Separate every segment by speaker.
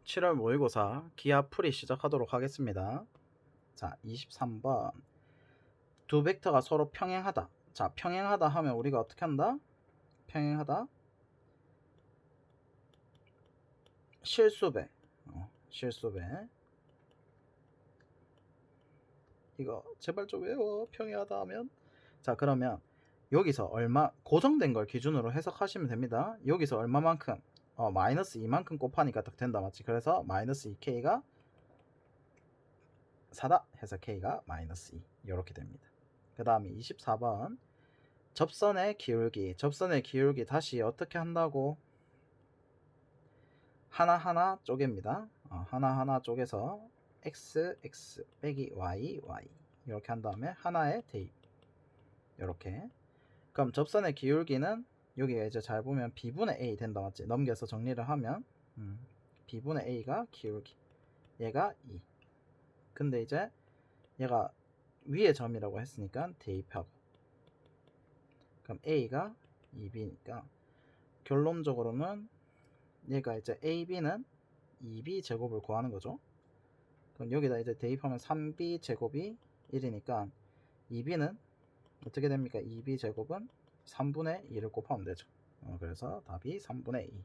Speaker 1: 7월 모의고사 기하 풀이 시작하도록 하겠습니다. 자, 23번. 두 벡터가 서로 평행하다. 자, 평행하다 하면 우리가 어떻게 한다? 평행하다. 실수배. 실수배. 이거 제발 좀 외워. 평행하다 하면. 자, 그러면 여기서 얼마 고정된 걸 기준으로 해석하시면 됩니다. 여기서 얼마만큼? 마이너스 2만큼 곱하니까 딱 된다, 맞지? 그래서 마이너스 2k가 4다 해서 k가 마이너스 2 이렇게 됩니다. 그 다음에 24번. 접선의 기울기. 접선의 기울기 다시 어떻게 한다고? 하나하나 쪼갭니다. 하나하나 쪼개서 x, x 빼기 y, y 이렇게 한 다음에 하나의 대입. 이렇게. 그럼 접선의 기울기는 여기가 이제 잘 보면 b분의 a 된다, 맞지? 넘겨서 정리를 하면 b분의 a가 기울기. 얘가 2. 근데 이제 얘가 위의 점이라고 했으니까 대입하고. 그럼 a가 2b니까 결론적으로는 얘가 이제 ab는 2b 제곱을 구하는 거죠. 그럼 여기다 이제 대입하면 3b 제곱이 1이니까 2b는 어떻게 됩니까? 2b 제곱은 3분의 2를 곱하면 되죠. 그래서 답이 3분의 2.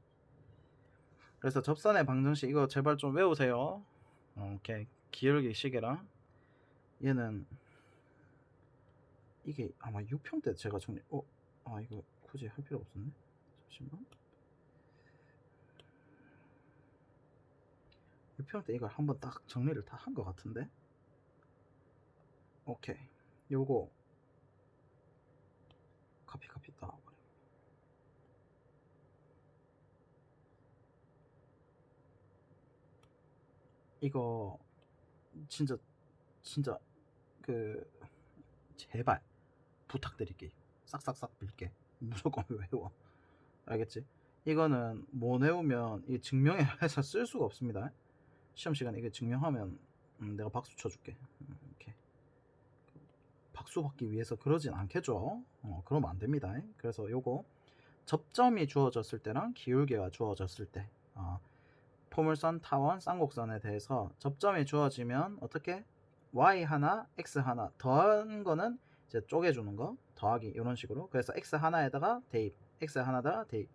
Speaker 1: 그래서 접선의 방정식 이거 제발 좀 외우세요. 오케이. 기울기 시계랑 얘는 이게 아마 6평 때 제가 정리 이거 굳이 할 필요 없었네. 잠시만. 6평 때 이걸 한번 딱 정리를 다 한 것 같은데. 오케이. 요거 카피 따버려. 이거 진짜 그 제발 부탁드릴게요. 싹싹싹 빌게. 무조건 외워. 알겠지? 이거는 못 외우면 이 증명에 해서 쓸 수가 없습니다. 시험 시간에 이게 증명하면 내가 박수 쳐줄게. 이렇게 박수 받기 위해서 그러진 않겠죠. 그러면 안 됩니다. 그래서 요거 접점이 주어졌을 때랑 기울기가 주어졌을 때 포물선, 타원, 쌍곡선에 대해서 접점이 주어지면 어떻게? y 하나, x 하나 더한 거는 이제 쪼개주는 거 더하기 이런 식으로. 그래서 x 하나에다가 대입, x 하나에다가 대입.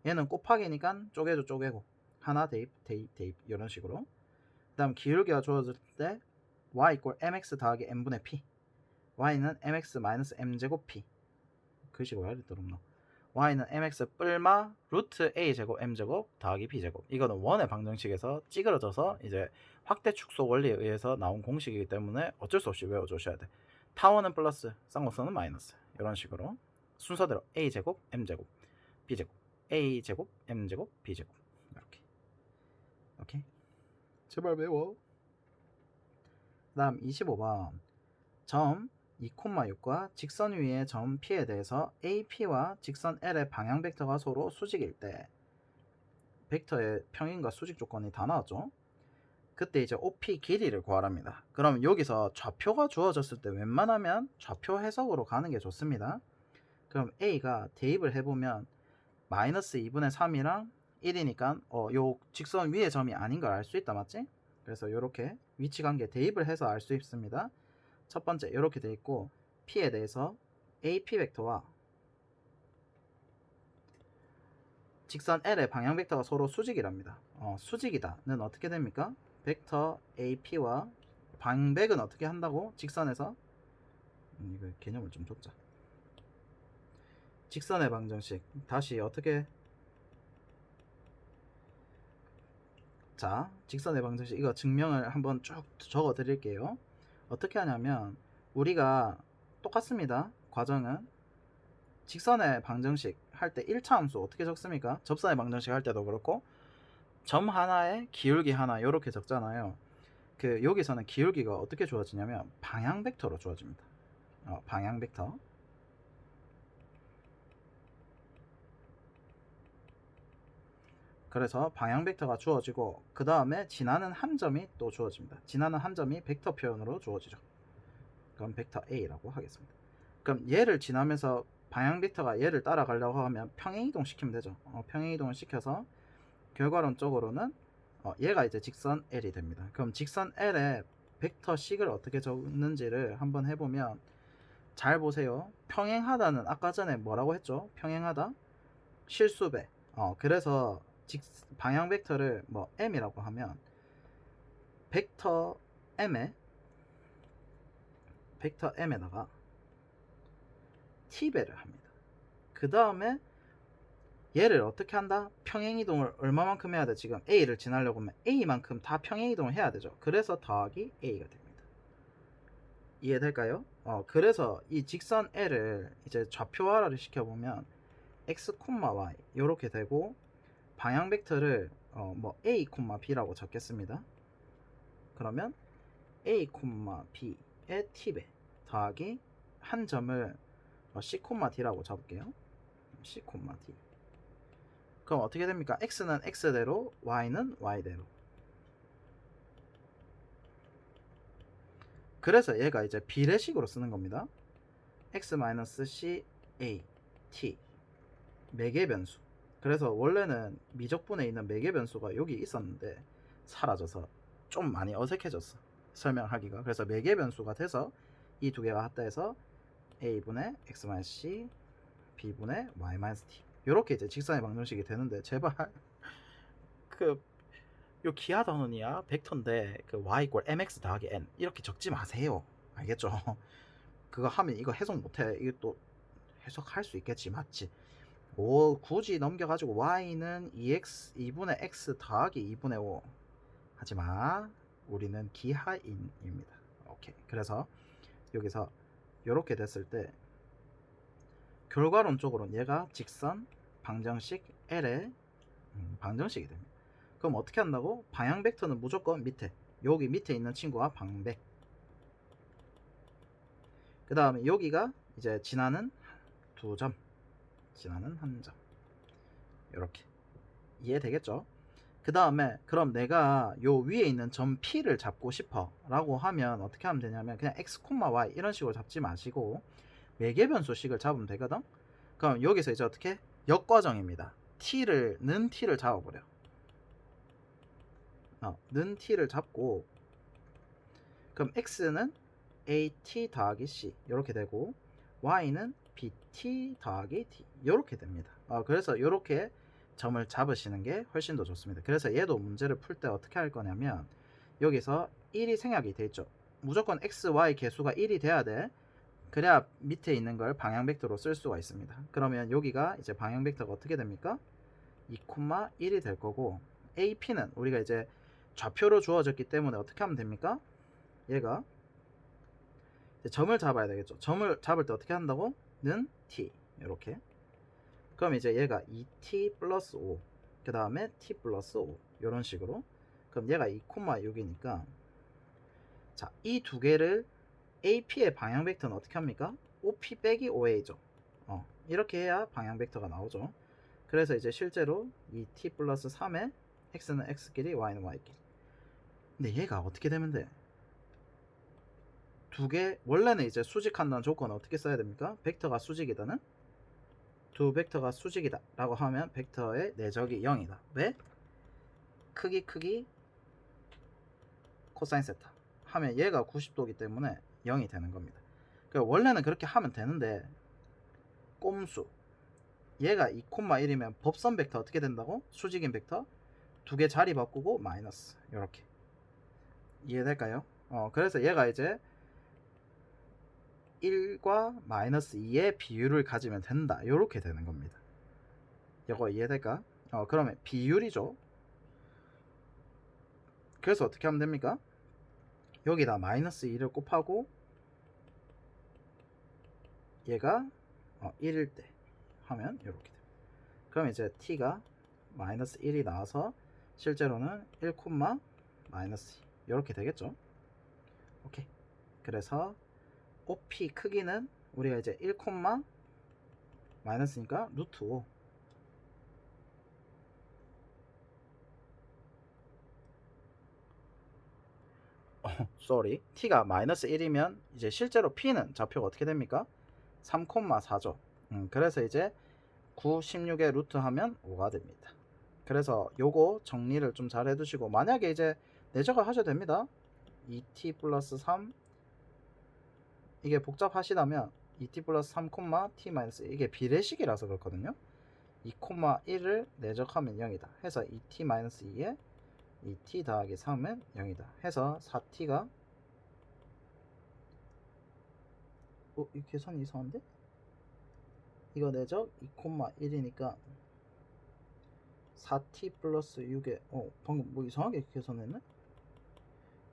Speaker 1: 얘는 곱하기니까 쪼개고 하나 대입 이런 식으로. 그 다음 기울기가 주어질 때 y = mx 더하기 m분의 p. y는 mx 마이너스 m제곱 p. 글씨가 왜 이리 더럽나? y는 mx 뿔마 루트 a제곱 m제곱 더하기 b제곱. 이거는 원의 방정식에서 찌그러져서 이제 확대 축소 원리에 의해서 나온 공식이기 때문에 어쩔 수 없이 외워주셔야 돼. 타원은 플러스, 쌍곡선은 마이너스. 이런 식으로 순서대로 a제곱 m제곱 b제곱 a제곱 m제곱 b제곱 이렇게. 오케이. 제발 외워. 그 다음 25번. 점 2,6과 직선 위의 점 P에 대해서 AP와 직선 L의 방향 벡터가 서로 수직일 때 벡터의 평행과 수직 조건이 다 나왔죠. 그때 이제 OP 길이를 구하랍니다. 그럼 여기서 좌표가 주어졌을 때 웬만하면 좌표 해석으로 가는 게 좋습니다. 그럼 A가 대입을 해보면 마이너스 2분의 3이랑 1이니까 요 직선 위의 점이 아닌 걸 알 수 있다, 맞지? 그래서 이렇게 위치관계 대입을 해서 알 수 있습니다. 첫 번째 이렇게 돼 있고 P에 대해서 AP 벡터와 직선 L의 방향 벡터가 서로 수직이랍니다. 수직이다는 어떻게 됩니까? 벡터 AP와 방백은 어떻게 한다고? 직선에서 이거 개념을 좀 줬자. 직선의 방정식 다시 어떻게? 자, 직선의 방정식 이거 증명을 한번 쭉 적어 드릴게요. 어떻게 하냐면 우리가 똑같습니다. 과정은 직선의 방정식 할 때 1차 함수 어떻게 적습니까? 접선의 방정식 할 때도 그렇고 점 하나에 기울기 하나 이렇게 적잖아요. 여기서는 기울기가 어떻게 주어지냐면 방향 벡터로 주어집니다. 방향 벡터. 그래서 방향 벡터가 주어지고 그 다음에 지나는 한 점이 또 주어집니다. 지나는 한 점이 벡터 표현으로 주어지죠. 그럼 벡터 A라고 하겠습니다. 그럼 얘를 지나면서 방향 벡터가 얘를 따라가려고 하면 평행이동 시키면 되죠. 평행이동을 시켜서 결과론적으로는 얘가 이제 직선 L이 됩니다. 그럼 직선 L에 벡터식을 어떻게 적는지를 한번 해보면, 잘 보세요. 평행하다는 아까 전에 뭐라고 했죠? 평행하다? 실수배. 그래서 방향 벡터를 뭐 m이라고 하면 벡터 m에다가 t배를 합니다. 그 다음에 얘를 어떻게 한다? 평행이동을 얼마만큼 해야 돼? 지금 a를 지나려고 하면 a만큼 다 평행이동을 해야 되죠. 그래서 더하기 a가 됩니다. 이해될까요? 그래서 이 직선 L을 이제 좌표화를 시켜보면 x, y 이렇게 되고, 방향 벡터를 뭐 a, b라고 적겠습니다. 그러면 a, b의 t배 더하기 한 점을 c, d라고 잡을게요. c, d. 그럼 어떻게 됩니까? x는 x대로, y는 y대로. 그래서 얘가 이제 비례식으로 쓰는 겁니다. x-c a t 매개 변수. 그래서 원래는 미적분에 있는 매개 변수가 여기 있었는데 사라져서 좀 많이 어색해졌어, 설명하기가. 그래서 매개 변수가 돼서 이 두 개가 합다해서 a분의 x-c b분의 y-t 이렇게 이제 직선의 방정식이 되는데, 제발 요 기하 단원이야 벡터인데 그 y = mx 더하기 n 이렇게 적지 마세요. 알겠죠? 그거 하면 이거 해석 못해. 이거 또 해석할 수 있겠지, 맞지? 굳이 넘겨가지고 y는 2분의 x 더하기 2분의 5 하지마. 우리는 기하인입니다. 오케이. 그래서 여기서 이렇게 됐을 때 결과론적으로는 얘가 직선 방정식 L의 방정식이 됩니다. 그럼 어떻게 한다고? 방향 벡터는 무조건 밑에, 여기 밑에 있는 친구와 방백, 그 다음에 여기가 이제 지나는 두 점, 지나는 한 점, 이렇게 이해되겠죠? 그 다음에 그럼 내가 요 위에 있는 점 P를 잡고 싶어 라고 하면 어떻게 하면 되냐면, 그냥 x, y 이런 식으로 잡지 마시고 매개변수식을 잡으면 되거든. 그럼 여기서 이제 어떻게? 역과정입니다. 는 t를 잡아버려. 는 t를 잡고, 그럼 x는 at 더하기 c 이렇게 되고, y는 bt 더하기 t 이렇게 됩니다. 그래서 이렇게 점을 잡으시는 게 훨씬 더 좋습니다. 그래서 얘도 문제를 풀 때 어떻게 할 거냐면, 여기서 1이 생략이 돼 있죠. 무조건 x, y 개수가 1이 돼야 돼. 그래야 밑에 있는 걸 방향 벡터로 쓸 수가 있습니다. 그러면 여기가 이제 방향 벡터가 어떻게 됩니까? 2,1이 될 거고, ap는 우리가 이제 좌표로 주어졌기 때문에 어떻게 하면 됩니까? 얘가 이제 점을 잡아야 되겠죠. 점을 잡을 때 어떻게 한다고? 는 t 이렇게. 그럼 이제 얘가 2t 플러스 5, 그 다음에 t 플러스 5 이런 식으로. 그럼 얘가 2,6이니까 자, 이 두 개를 ap의 방향 벡터는 어떻게 합니까? op 빼기 5a죠. 이렇게 해야 방향 벡터가 나오죠. 그래서 이제 실제로 이 t 플러스 3에 x는 x끼리 y는 y끼리. 근데 얘가 어떻게 되면 돼? 두 개, 원래는 이제 수직한다는 조건은 어떻게 써야 됩니까? 벡터가 수직이다는, 두 벡터가 수직이다 라고 하면 벡터의 내적이 0이다. 왜? 크기 코사인 세타 하면 얘가 90도이기 때문에 0이 되는 겁니다. 그러니까 원래는 그렇게 하면 되는데, 꼼수, 얘가 2,1이면 법선 벡터 어떻게 된다고? 수직인 벡터 두 개 자리 바꾸고 마이너스, 이렇게. 이해될까요? 그래서 얘가 이제 1과 마이너스 2의 비율을 가지면 된다, 이렇게 되는 겁니다. 이거 이해될까? 그러면 비율이죠. 그래서 어떻게 하면 됩니까? 여기다 마이너스 2를 곱하고 얘가 1일 때 하면 이렇게 됩니다. 그럼 이제 t가 마이너스 1이 나와서 실제로는 1, 마이너스 2 이렇게 되겠죠. 오케이. 그래서 OP 크기는 우리가 이제 1, 마이너스니까 루트 5. t가 마이너스 1이면 이제 실제로 p는 좌표가 어떻게 됩니까? 3,4죠. 그래서 이제 9, 16에 루트 하면 5가 됩니다. 그래서 요거 정리를 좀 잘 해두시고, 만약에 이제 내저가 하셔도 됩니다. 2t 플러스 3 이게 복잡하시다면 2t 플러스 3, t 마이너스 이게 비례식이라서 그렇거든요. 2,1을 내적하면 0이다 해서 2t 마이너스 2에 2t 더하기 3은 0이다 해서 4t가 이 계산이 이상한데? 이거 내적 2,1이니까 4t 플러스 6에 방금 뭐 이상하게 계산했네?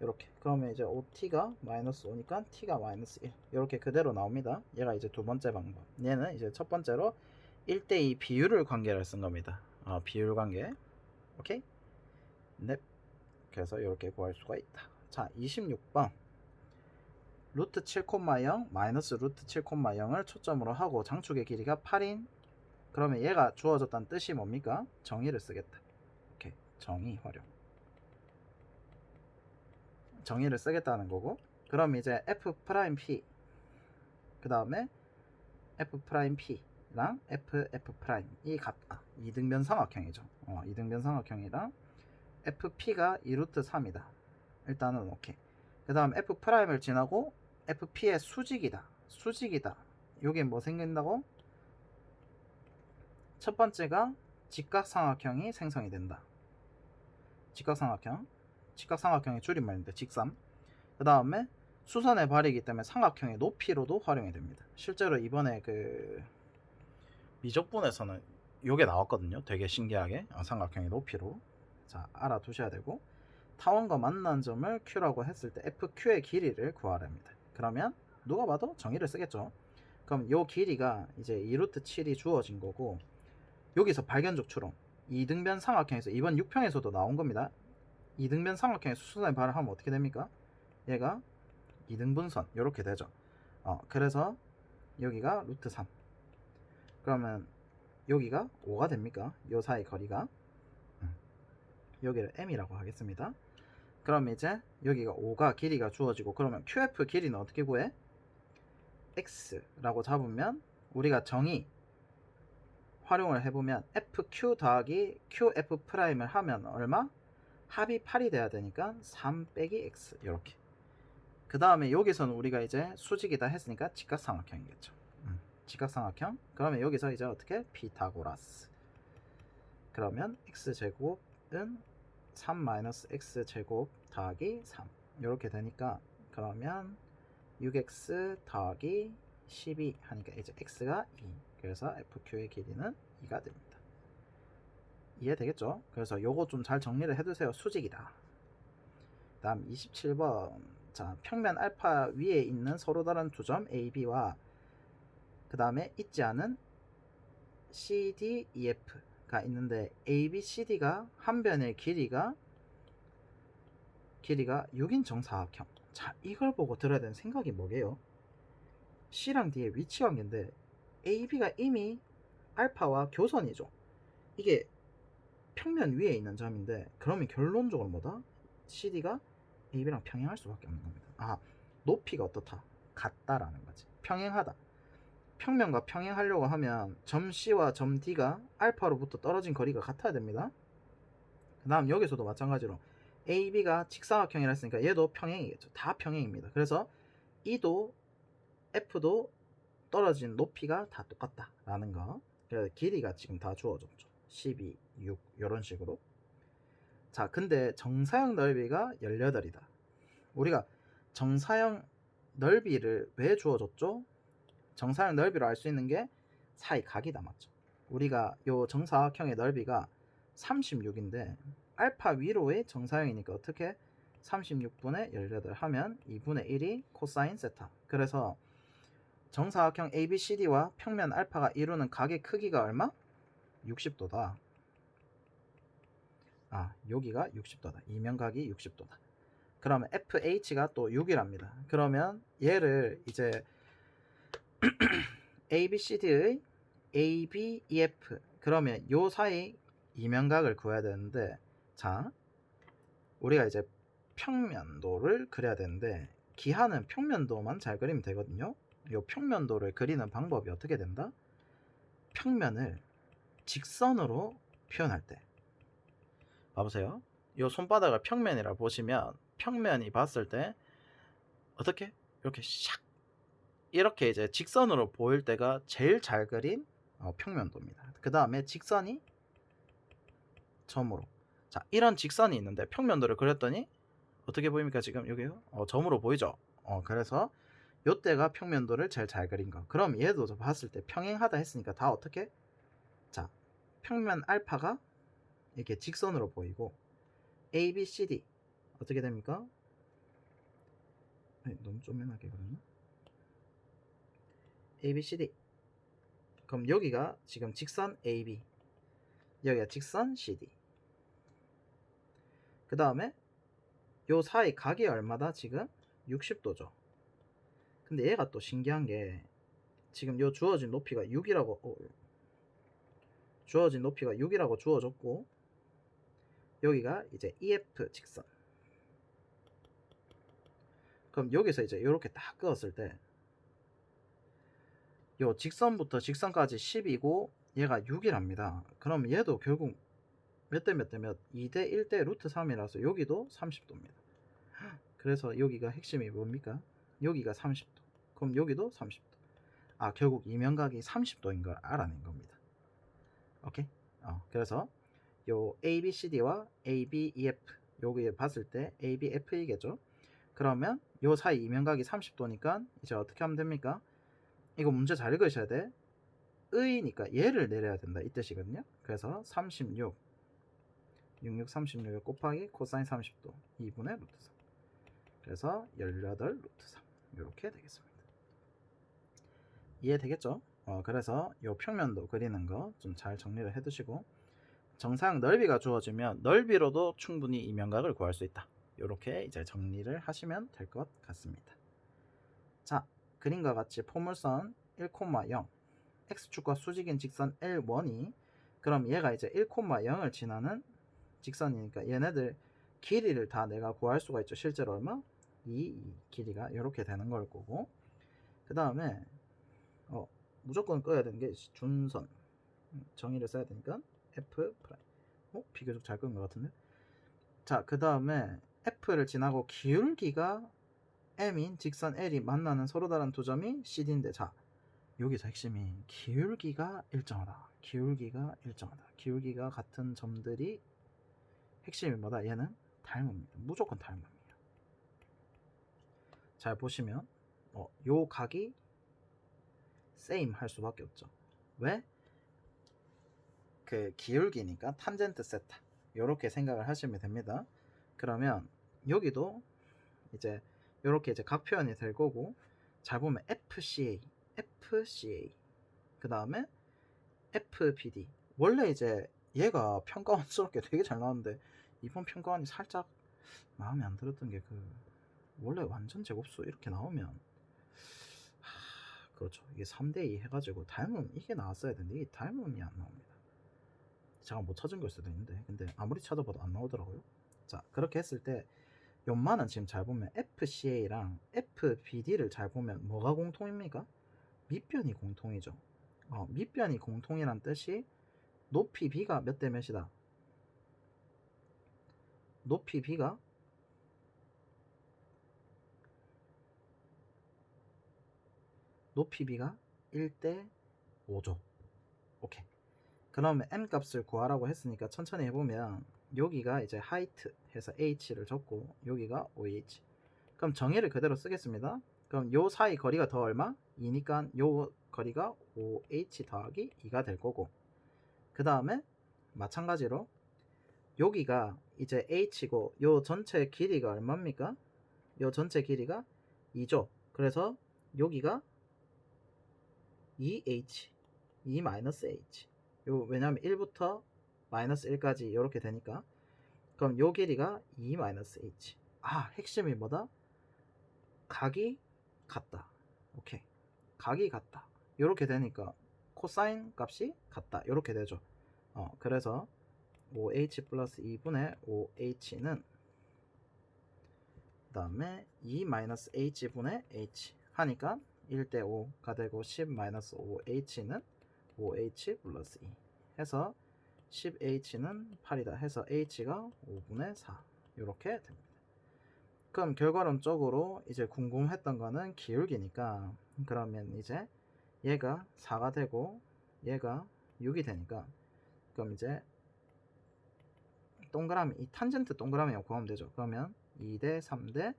Speaker 1: 이렇게 그러면 이제 5t가 마이너스 5니까 t가 마이너스 1 이렇게 그대로 나옵니다. 얘가 이제 두 번째 방법. 얘는 이제 첫 번째로 1대2 비율을 관계를 쓴 겁니다. 비율 관계. 오케이? 네. 그래서 이렇게 구할 수가 있다. 자, 26번 루트 7,0 마이너스 루트 7,0을 초점으로 하고 장축의 길이가 8인 그러면 얘가 주어졌다는 뜻이 뭡니까? 정의를 쓰겠다. 오케이. 정의 활용. 정의를 쓰겠다는 거고, 그럼 이제 f'p 그 다음에 f'p랑 ff'이 같다. 이등변 삼각형이죠. 이등변 삼각형이랑 fp가 2루트 3이다. 일단은 오케이. 그 다음 f'을 지나고 fp의 수직이다. 수직이다. 요게 뭐 생긴다고? 첫 번째가 직각삼각형이 생성이 된다. 직각삼각형. 직각삼각형의 줄임말인데 직삼. 그 다음에 수선의 발이기 때문에 삼각형의 높이로도 활용이 됩니다. 실제로 이번에 그 미적분에서는 요게 나왔거든요. 되게 신기하게 삼각형의 높이로. 자, 알아두셔야 되고, 타원과 만난 점을 Q라고 했을 때 FQ의 길이를 구하랍니다. 그러면 누가 봐도 정의를 쓰겠죠. 그럼 요 길이가 이제 2루트 7이 주어진 거고, 여기서 발견적 추론 2등변 삼각형에서 이번 6평에서도 나온 겁니다. 2등변 삼각형의 수선의 발을 하면 어떻게 됩니까? 얘가 2등분선 이렇게 되죠. 그래서 여기가 루트 3 그러면 여기가 5가 됩니까? 요 사이 거리가 여기를 m이라고 하겠습니다. 그럼 이제 여기가 5가 길이가 주어지고, 그러면 QF 길이는 어떻게 구해? x라고 잡으면 우리가 정의 활용을 해보면 FQ 더하기 QF'을 하면 얼마? 합이 8이 돼야 되니까 3 빼기 x 이렇게. 그 다음에 여기서는 우리가 이제 수직이다 했으니까 직각삼각형이겠죠. 직각삼각형. 그러면 여기서 이제 어떻게? 피타고라스. 그러면 x제곱은 3-x제곱 더하기 3 이렇게 되니까, 그러면 6x 더하기 12 하니까 이제 x가 2. 그래서 FQ의 길이는 2가 됩니다. 이해되겠죠? 그래서 요거 좀 잘 정리를 해두세요. 수직이다. 다음 27번. 자, 평면 알파 위에 있는 서로 다른 두 점 AB와 그 다음에 있지 않은 CD, EF가 있는데 AB, CD가 한 변의 길이가 6인 정사각형. 자, 이걸 보고 들어야 되는 생각이 뭐게요? C랑 D의 위치 관계인데 AB가 이미 알파와 교선이죠. 이게 평면 위에 있는 점인데, 그러면 결론적으로 뭐다? CD가 AB랑 평행할 수밖에 없는 겁니다. 높이가 어떻다? 같다라는 거지. 평행하다. 평면과 평행하려고 하면 점 C와 점 D가 알파로부터 떨어진 거리가 같아야 됩니다. 그 다음 여기서도 마찬가지로 AB가 직사각형이라 했으니까 얘도 평행이겠죠. 다 평행입니다. 그래서 E도 F도 떨어진 높이가 다 똑같다라는 거. 그래서 길이가 지금 다 주어졌죠. 12, 6 이런 식으로. 자, 근데 정사형 넓이가 18이다. 우리가 정사형 넓이를 왜 주어졌죠? 정사형 넓이로 알 수 있는 게 사이 각이다, 맞죠? 우리가 요 정사각형의 넓이가 36인데 알파 위로의 정사형이니까 어떻게 36분의 18 하면 2분의 1이 코사인 세타. 그래서 정사각형 ABCD와 평면 알파가 이루는 각의 크기가 얼마? 60도다. 여기가 60도다. 이면각이 60도다. 그러면 FH가 또 6이랍니다. 그러면 얘를 이제 ABCD의 ABEF 그러면 요 사이 이면각을 구해야 되는데, 자, 우리가 이제 평면도를 그려야 되는데 기하는 평면도만 잘 그리면 되거든요. 요 평면도를 그리는 방법이 어떻게 된다? 평면을 직선으로 표현할 때 봐보세요. 이 손바닥을 평면이라 보시면 평면이 봤을 때 어떻게 이렇게 샥 이렇게 이제 직선으로 보일 때가 제일 잘 그린 평면도입니다. 그 다음에 직선이 점으로. 자, 이런 직선이 있는데 평면도를 그렸더니 어떻게 보입니까? 지금 여기요? 점으로 보이죠? 그래서 요때가 평면도를 제일 잘 그린 거. 그럼 얘도 봤을 때 평행하다 했으니까 다 어떻게? 자, 평면 알파가 이렇게 직선으로 보이고 A, B, C, D 어떻게 됩니까? 아니, 너무 쪼매나게 그러나? A, B, C, D. 그럼 여기가 지금 직선 A, B, 여기가 직선 C, D. 그 다음에 요 사이 각이 얼마다? 지금 60도죠. 근데 얘가 또 신기한 게 지금 요 주어진 높이가 6이라고 주어진 높이가 6이라고 주어졌고 여기가 이제 EF 직선. 그럼 여기서 이제 이렇게 딱 그었을 때 요 직선부터 직선까지 10이고 얘가 6이랍니다. 그럼 얘도 결국 몇 대 몇 대 몇? 2대 1대 루트 3이라서 여기도 30도입니다. 그래서 여기가 핵심이 뭡니까? 여기가 30도. 그럼 여기도 30도. 아, 결국 이면각이 30도인 걸 알아낸 겁니다. 오케이? 그래서 요 ABCD와 ABEF 여기 봤을 때 ABF이겠죠? 그러면 요 사이 이면각이 30도니까 이제 어떻게 하면 됩니까? 이거 문제 잘 읽으셔야 돼. 의니까 얘를 내려야 된다 이 뜻이거든요. 그래서 36 66 곱하기 코사인 30도 2분의 루트 3. 그래서 18 루트 3 이렇게 되겠습니다. 이해되겠죠? 그래서 요 평면도 그리는 거 좀 잘 정리를 해 두시고 정사각 넓이가 주어지면 넓이로도 충분히 이면각을 구할 수 있다. 이렇게 이제 정리를 하시면 될 것 같습니다. 자, 그림과 같이 포물선 1,0 x축과 수직인 직선 L1이 그럼 얘가 이제 1,0을 지나는 직선이니까 얘네들 길이를 다 내가 구할 수가 있죠. 실제로 얼마? 이 길이가 이렇게 되는 걸 거고 그 다음에 무조건 꺼야 되는 게 준선 정의를 써야 되니까 F 프라임. 비교적 잘 끄는 것 같은데. 자, 그 다음에 F를 지나고 기울기가 M인 직선 L이 만나는 서로 다른 두 점이 CD인데 자, 여기서 핵심이 기울기가 일정하다. 기울기가 일정하다. 기울기가 같은 점들이 핵심이 뭐다? 얘는 닮음입니다. 무조건 닮음이에요. 잘 보시면 요 각이 same 할 수밖에 없죠. 왜? 그 기울기니까 탄젠트 세타 이렇게 생각을 하시면 됩니다. 그러면 여기도 이제 이렇게 이제 각 표현이 될 거고 잘 보면 FCA 그 다음에 FBD 원래 이제 얘가 평가원스럽게 되게 잘 나왔는데 이번 평가원이 살짝 마음에 안 들었던 게 원래 완전 제곱수 이렇게 나오면 그렇죠. 이게 3대2 해가지고 닮음 이게 나왔어야 되는데 이게 닮음이 안 나옵니다. 제가 못 찾은 걸 수도 있는데 근데 아무리 찾아봐도 안 나오더라고요. 자, 그렇게 했을 때 연만은 지금 잘 보면 FCA랑 FBD를 잘 보면 뭐가 공통입니까? 밑변이 공통이죠. 밑변이 공통이란 뜻이 높이 B가 몇 대 몇이다? 높이 B가 1대 5죠. 오케이. 그러면 M 값을 구하라고 했으니까 천천히 해보면 여기가 이제 height 해서 h를 적고 여기가 OH. 그럼 정의를 그대로 쓰겠습니다. 그럼 요 사이 거리가 더 얼마? 2니까 요 거리가 OH 더하기 2가 될 거고 그 다음에 마찬가지로 여기가 이제 h고 요 전체 길이가 얼마입니까? 요 전체 길이가 2죠. 그래서 여기가 2h 2-h 왜냐면 1부터 마이너스 1까지 이렇게 되니까 그럼 요 길이가 2-h. 핵심이 뭐다? 각이 같다. 오케이. 각이 같다. 이렇게 되니까 코사인 값이 같다. 이렇게 되죠. 그래서 5h 플러스 2분의 5h는 그 다음에 2-h분의 h 하니까 1대 5가 되고 10-5h는 5h 플러스 2 해서 10h는 8이다 해서 h가 5분의 4 이렇게 됩니다. 그럼 결과론적으로 이제 궁금했던 거는 기울기니까, 그러면 이제 얘가 4가 되고 얘가 6이 되니까, 그럼 이제 동그라미, 이 탄젠트 동그라미 구하면 되죠. 그러면 2대 3대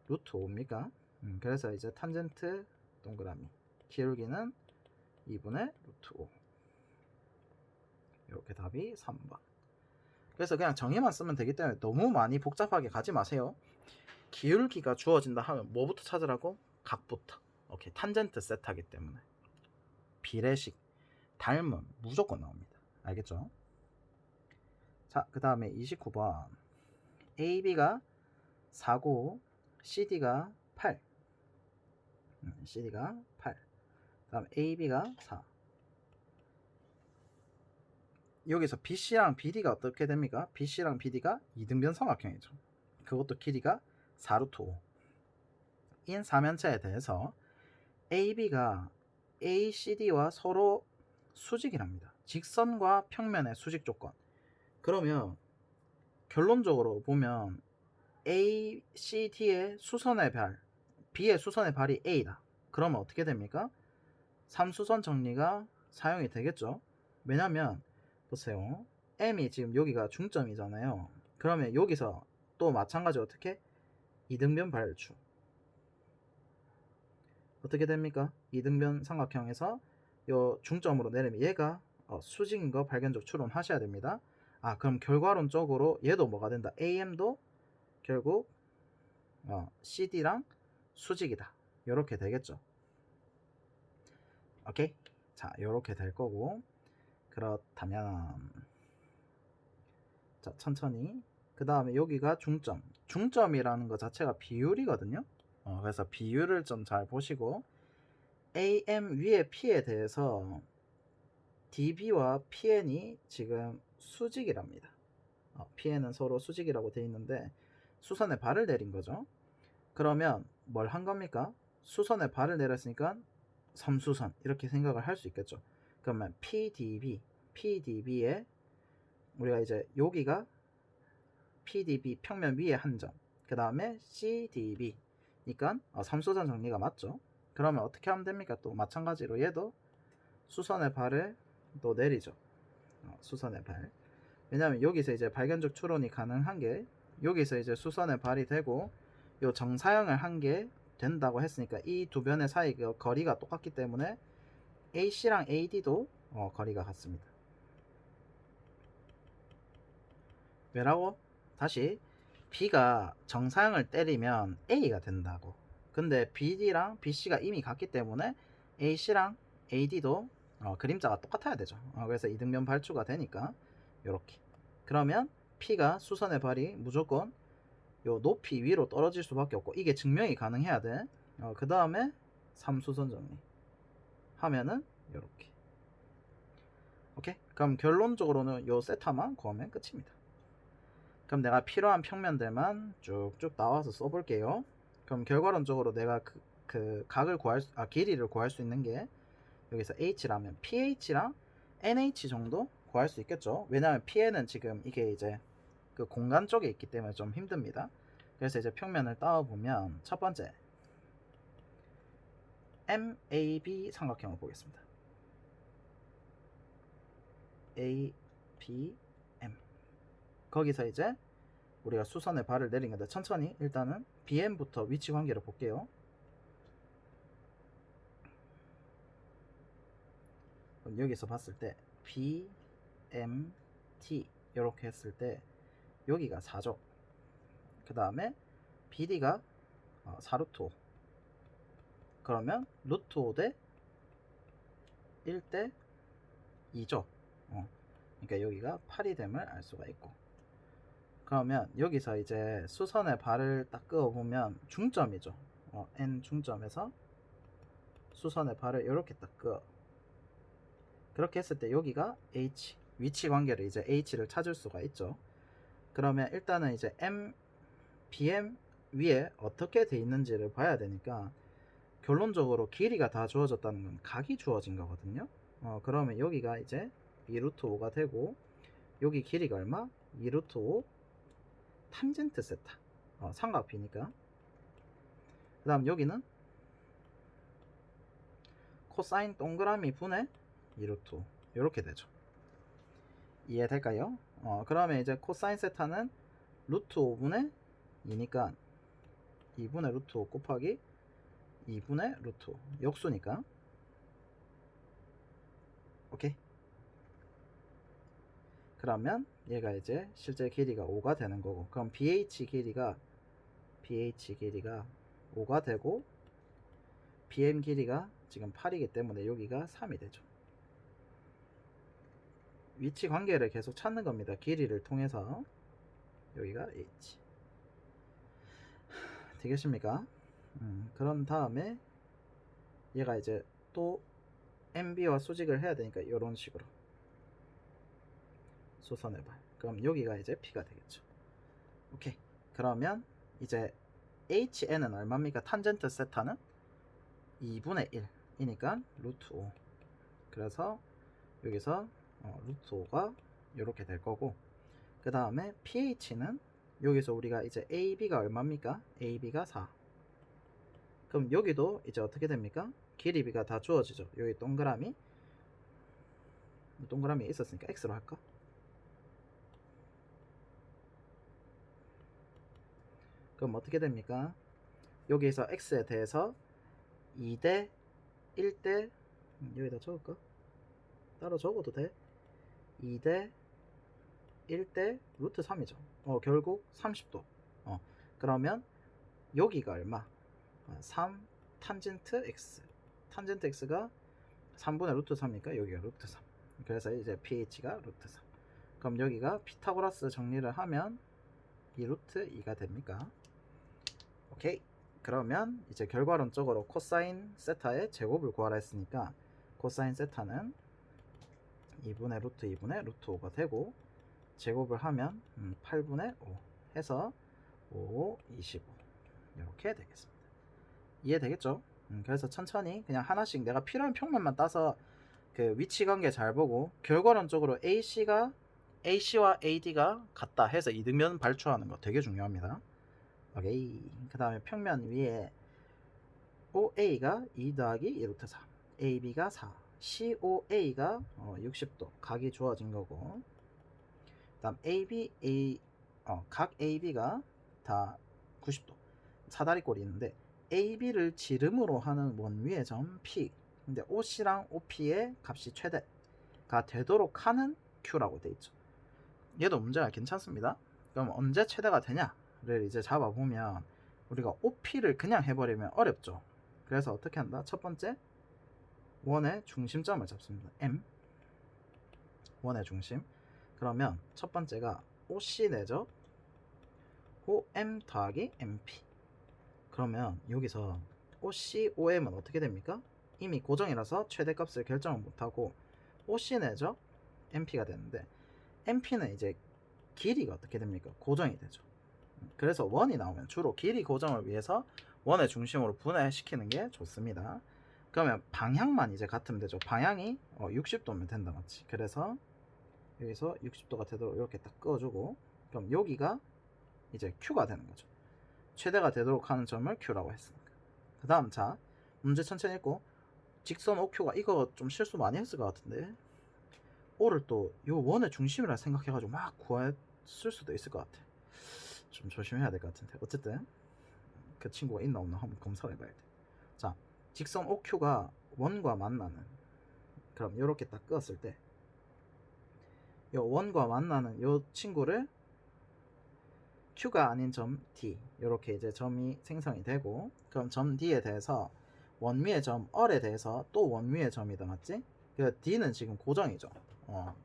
Speaker 1: 루트 5입니까? 그래서 이제 탄젠트 동그라미 기울기는 2분의 루트 5. 이렇게 답이 3번. 그래서 그냥 정의만 쓰면 되기 때문에 너무 많이 복잡하게 가지 마세요. 기울기가 주어진다 하면 뭐부터 찾으라고? 각부터. 오케이, 탄젠트 세트하기 때문에 비례식, 닮음 무조건 나옵니다. 알겠죠? 자, 그 다음에 29번 AB가 4고 CD가 8. CD가 8. 그 다음 AB가 4. 여기서 BC랑 BD가 어떻게 됩니까? BC랑 BD가 이등변 삼각형이죠. 그것도 길이가 4루트 5. 인 사면체에 대해서 AB가 ACD와 서로 수직이랍니다. 직선과 평면의 수직 조건. 그러면 결론적으로 보면 ACD의 수선의 발, B의 수선의 발이 A다. 그러면 어떻게 됩니까? 3수선 정리가 사용이 되겠죠. 왜냐면 보세요. M이 지금 여기가 중점이잖아요. 그러면 여기서 또 마찬가지로 어떻게? 이등변 발주. 어떻게 됩니까? 이등변 삼각형에서 요 중점으로 내리면 얘가 수직인 거 발견적 추론하셔야 됩니다. 아, 그럼 결과론적으로 얘도 뭐가 된다? AM도 결국 CD랑 수직이다. 요렇게 되겠죠. 오케이? 자, 요렇게 될 거고, 그렇다면 자, 천천히. 그 다음에 여기가 중점. 중점이라는 것 자체가 비율이거든요. 그래서 비율을 좀 잘 보시고, AM 위에 P에 대해서 DB와 PN이 지금 수직이랍니다. PN은 서로 수직이라고 되어 있는데 수선에 발을 내린 거죠. 그러면 뭘 한 겁니까? 수선에 발을 내렸으니까 3수선 이렇게 생각을 할 수 있겠죠. 그러면 PDB에 우리가 이제 여기가 PDB 평면 위에 한 점, 그 다음에 CDB 니까 3수선 정리가 맞죠. 그러면 어떻게 하면 됩니까? 또 마찬가지로 얘도 수선의 발을 또 내리죠. 수선의 발. 왜냐하면 여기서 이제 발견적 추론이 가능한 게 여기서 이제 수선의 발이 되고 요 정사형을 한 게 된다고 했으니까 이 두 변의 사이 그 거리가 똑같기 때문에 AC랑 AD도 거리가 같습니다. 왜라고? 다시 B가 정사형을 때리면 A가 된다고. 근데 BD랑 BC가 이미 같기 때문에 AC랑 AD도 그림자가 똑같아야 되죠. 그래서 이등변 발주가 되니까 요렇게. 그러면 P가 수선의 발이 무조건 요 높이 위로 떨어질 수밖에 없고 이게 증명이 가능해야 돼. 그 다음에 3수선 정리 하면은 요렇게. 오케이? 그럼 결론적으로는 요 세타만 구하면 끝입니다. 그럼 내가 필요한 평면들만 쭉쭉 나와서 써볼게요. 그럼 결과론적으로 내가 그 각을 길이를 구할 수 있는 게 여기서 h라면 pH랑 nh 정도 구할 수 있겠죠. 왜냐하면 pn은 지금 이게 이제 그 공간 쪽에 있기 때문에 좀 힘듭니다. 그래서 이제 평면을 따와보면 첫 번째 MAB 삼각형을 보겠습니다. ABM 거기서 이제 우리가 수선의 발을 내린 건데 천천히 일단은 BM부터 위치 관계를 볼게요. 여기서 봤을 때 BMT 이렇게 했을 때 여기가 4죠. 그 다음에 BD가 4루트 5. 그러면 루트 5 대 1대 2죠. 그러니까 여기가 8이 됨을 알 수가 있고. 그러면 여기서 이제 수선의 발을 딱 그어보면 중점이죠. N 중점에서 수선의 발을 이렇게 딱 그어. 그렇게 했을 때 여기가 H 위치 관계를 이제 H를 찾을 수가 있죠. 그러면 일단은 이제 BM 위에 어떻게 돼 있는지를 봐야 되니까 결론적으로 길이가 다 주어졌다는 건 각이 주어진 거거든요. 그러면 여기가 이제 2루트 5가 되고 여기 길이가 얼마? 2 루트 5 탄젠트 세타. 삼각비니까. 그 다음 여기는 코사인 동그라미 분의 2 루트 5 이렇게 되죠. 이해될까요? 그러면 이제 코사인 세타는 루트 5분의 2니까 2분의 루트 5 곱하기 2분의 루트 5 역수니까. 오케이. 그러면 얘가 이제 실제 길이가 5가 되는 거고, 그럼 BH 길이가 5가 되고 BM 길이가 지금 8이기 때문에 여기가 3이 되죠. 위치 관계를 계속 찾는 겁니다. 길이를 통해서. 여기가 H 되겠습니까? 그런 다음에 얘가 이제 또 MB와 수직을 해야 되니까 이런 식으로 수선해봐요. 그럼 여기가 이제 P가 되겠죠. 오케이. 그러면 이제 HN은 얼마입니까? 탄젠트 세타는 2분의 1이니까 루트 5. 그래서 여기서 루트 5가 이렇게 될 거고, 그 다음에 pH는 여기서 우리가 이제 AB가 얼마입니까? AB가 4. 그럼 여기도 이제 어떻게 됩니까? 길이비가 다 주어지죠. 여기 동그라미 있었으니까 X로 할까? 그럼 어떻게 됩니까? 여기서 X에 대해서 2대 1대 여기다 적을까? 따로 적어도 돼? 2대 1대 루트 3이죠. 결국 30도. 그러면 여기가 얼마? 3 탄젠트 x. 탄젠트 x가 3분의 루트 3이니까 여기가 루트 3. 그래서 이제 pH가 루트 3. 그럼 여기가 피타고라스 정리를 하면 이 루트 2가 됩니까? 오케이. 그러면 이제 결과론적으로 코사인 세타의 제곱을 구하라 했으니까 코사인 세타는 2분의 루트 2분의 루트 5가 되고, 제곱을 하면 8분의 5 해서 5, 25 이렇게 되겠습니다. 이해되겠죠? 그래서 천천히 그냥 하나씩 내가 필요한 평면만 따서 그 위치관계 잘 보고, 결과론적으로 AC와 AD가 같다 해서 이등변 발추하는 거 되게 중요합니다. 오케이. 그 다음에 평면 위에 OA가 2 더하기 2 루트 4, AB가 4, COA가 60도 각이 주어진 거고, 그 다음 각 AB가 다 90도 사다리꼴이 있는데, AB를 지름으로 하는 원위의 점 P, 근데 OC랑 OP의 값이 최대가 되도록 하는 Q라고 돼 있죠. 얘도 문제가 괜찮습니다. 그럼 언제 최대가 되냐를 이제 잡아보면, 우리가 OP를 그냥 해버리면 어렵죠. 그래서 어떻게 한다? 첫 번째, 원의 중심점을 잡습니다. M, 원의 중심. 그러면 첫 번째가 OC 내죠. OM 더하기 MP. 그러면 여기서 OC, OM은 어떻게 됩니까? 이미 고정이라서 최대값을 결정을 못하고 OC 내죠. MP가 되는데, MP는 이제 길이가 어떻게 됩니까? 고정이 되죠. 그래서 원이 나오면 주로 길이 고정을 위해서 원의 중심으로 분해시키는 게 좋습니다. 그러면 방향만 이제 같으면 되죠. 방향이 60도면 된다, 맞지? 그래서 여기서 60도가 되도록 이렇게 딱 그어주고, 그럼 여기가 이제 Q가 되는 거죠. 최대가 되도록 하는 점을 Q라고 했으니까. 그 다음 자, 문제 천천히 읽고, 직선 OQ가 이거 좀 실수 많이 했을 것 같은데, O를 또 요 원의 중심이라 생각해가지고 막 구했을 수도 있을 것 같아. 좀 조심해야 될 것 같은데, 어쨌든 그 친구가 있나 없나 한번 검사를 해봐야 돼. 자, 직선 OQ가 원과 만나는, 그럼 요렇게 딱 그었을 때 요 원과 만나는 요 친구를 Q가 아닌 점 D, 요렇게 이제 점이 생성이 되고, 그럼 점 D에 대해서 원위의 점 R에 대해서 또 원위의 점이다, 맞지? 그 D는 지금 고정이죠.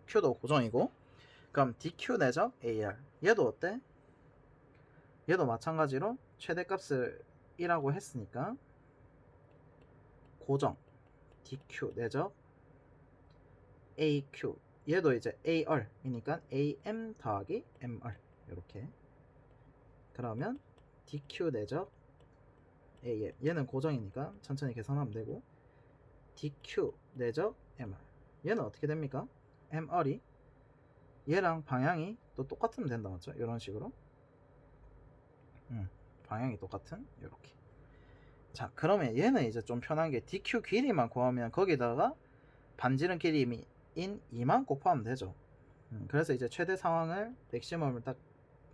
Speaker 1: Q도 고정이고, 그럼 DQ 내적 AR, 얘도 어때? 얘도 마찬가지로 최대값을 1라고 했으니까 고정 DQ 내적 AQ, 얘도 이제 AR이니까 AM 더하기 MR 이렇게. 그러면 DQ 내적 AM, 얘는 고정이니까 천천히 계산하면 되고, DQ 내적 MR, 얘는 어떻게 됩니까? MR이 얘랑 방향이 또 똑같으면 된다 맞죠? 이런 식으로 방향이 똑같은 요렇게. 자 그러면 얘는 이제 좀 편한 게 DQ 길이만 구하면 거기다가 반지름 길이인 2만 곱하면 되죠. 그래서 이제 최대 상황을 맥시멈을 딱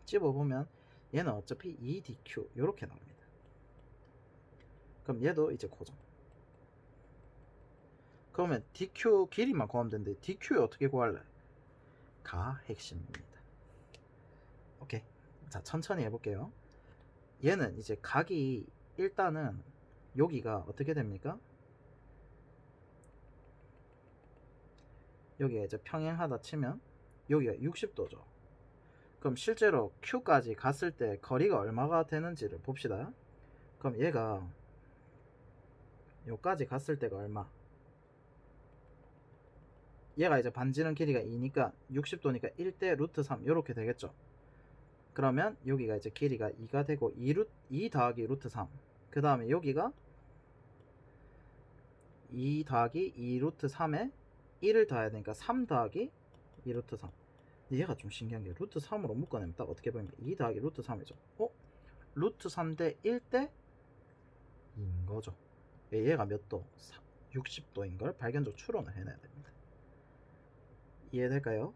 Speaker 1: 집어보면 얘는 어차피 2DQ 요렇게 나옵니다. 그럼 얘도 이제 고정. 그러면 DQ 길이만 구하면 되는데 DQ 어떻게 구할래? 가 핵심입니다. 오케이. 자 천천히 해볼게요. 얘는 이제 각이 일단은 여기가 어떻게 됩니까? 여기가 이제 평행하다 치면 여기가 60도죠. 그럼 실제로 Q까지 갔을 때 거리가 얼마가 되는지를 봅시다. 그럼 얘가 여기까지 갔을 때가 얼마? 얘가 이제 반지름 길이가 2니까 60도니까 1대 루트 3 이렇게 되겠죠. 그러면 여기가 이제 길이가 2가 되고 2 더하기 루트 3. 그 다음에 여기가 2 더하기 2 루트 3에 1을 더해야 되니까 3 더하기 2 루트 3. 근데 얘가 좀 신기한 게 루트 3으로 묶어내면 딱 어떻게 보면 2 더하기 루트 3이죠. 루트 3대 1대 2인 거죠. 얘가 몇 도? 60도인 걸 발견적 추론을 해내야 됩니다. 이해될까요?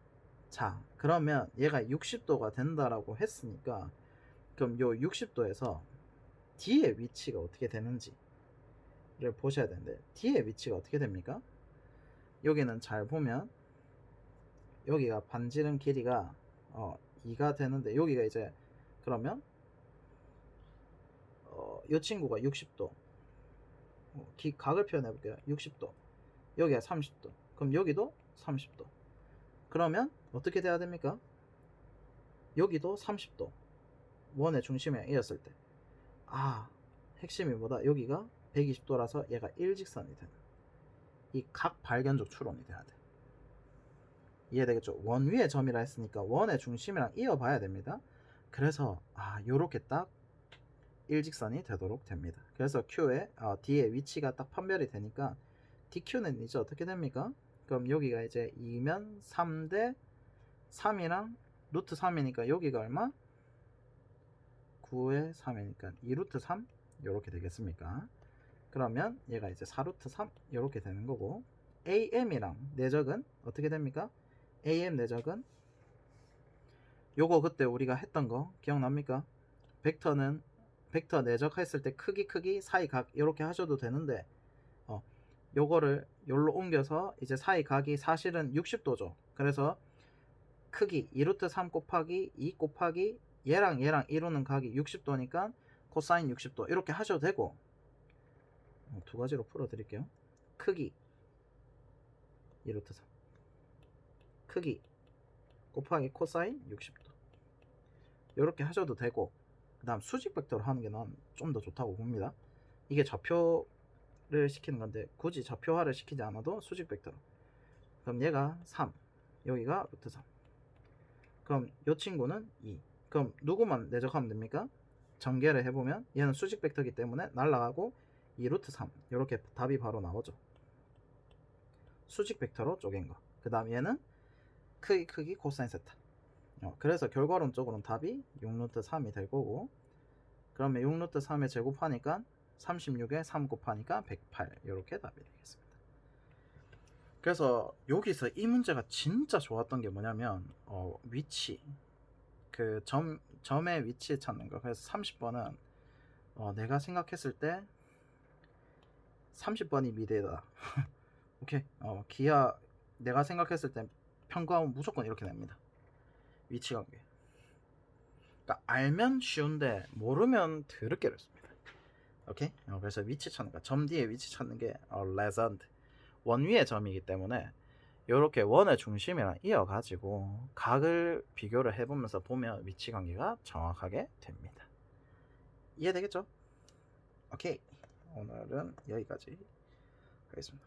Speaker 1: 자 그러면 얘가 60도가 된다라고 했으니까 그럼 요 60도에서 D의 위치가 어떻게 되는지를 보셔야 되는데 D의 위치가 어떻게 됩니까? 여기는 잘 보면 여기가 반지름 길이가 2가 되는데 여기가 이제 그러면 이 친구가 60도 각을 표현해 볼게요. 60도 여기가 30도 그럼 여기도 30도 그러면 어떻게 돼야 됩니까? 여기도 30도 원의 중심에 이었을 때 핵심이 뭐다? 여기가 120도라서 얘가 일직선이 되는 이 각 발견적 추론이 돼야 돼. 이해되겠죠? 원 위의 점이라 했으니까 원의 중심이랑 이어봐야 됩니다. 그래서 요렇게 딱 일직선이 되도록 됩니다. 그래서 Q의 D의 위치가 딱 판별이 되니까 DQ는 이제 어떻게 됩니까? 그럼 여기가 이제 2면 3대 3이랑 루트 3이니까 여기가 얼마? 9의 3이니까 2루트 3 이렇게 되겠습니까? 그러면 얘가 이제 4루트 3 이렇게 되는 거고 AM이랑 내적은 어떻게 됩니까? AM 내적은 요거 그때 우리가 했던 거 기억납니까? 벡터 내적했을 때 크기 사이 각 이렇게 하셔도 되는데 요거를 요로 옮겨서 이제 사이 각이 사실은 60도죠. 그래서 크기 2루트 3 곱하기 2 곱하기 얘랑 이루는 각이 60도니까 코사인 60도 이렇게 하셔도 되고 두 가지로 풀어 드릴게요. 크기 2루트 3 크기 곱하기 코사인 60도 이렇게 하셔도 되고 그 다음 수직 벡터로 하는 게 난 좀 더 좋다고 봅니다. 이게 좌표를 시키는 건데 굳이 좌표화를 시키지 않아도 수직 벡터로 그럼 얘가 3 여기가 루트 3 그럼 이 친구는 2 그럼 누구만 내적하면 됩니까? 전개를 해보면 얘는 수직 벡터이기 때문에 날라가고 2 루트 3 이렇게 답이 바로 나오죠. 수직 벡터로 쪼갠 거. 그 다음 얘는 크기 코사인 세타. 그래서 결과론적으로는 답이 6 루트 3이 될 거고 그러면 6 루트 3에 제곱하니까 36에 3 곱하니까 108 이렇게 답이 되겠습니다. 그래서 여기서 이 문제가 진짜 좋았던 게 뭐냐면 위치 그 점의 위치 찾는 거. 그래서 30번은 내가 생각했을 때 30번이 미래다. 오케이. 기아 내가 생각했을 때 평가하면 무조건 이렇게 냅니다. 위치 관계. 그러니까 알면 쉬운데 모르면 더럽게 어렵습니다. 오케이. 그래서 위치 찾는 거. 점 뒤에 위치 찾는 게 레전드. 원 위의 점이기 때문에 이렇게 원의 중심이랑 이어가지고 각을 비교를 해보면서 보면 위치 관계가 정확하게 됩니다. 이해되겠죠? 오케이. 오늘은 여기까지 하겠습니다.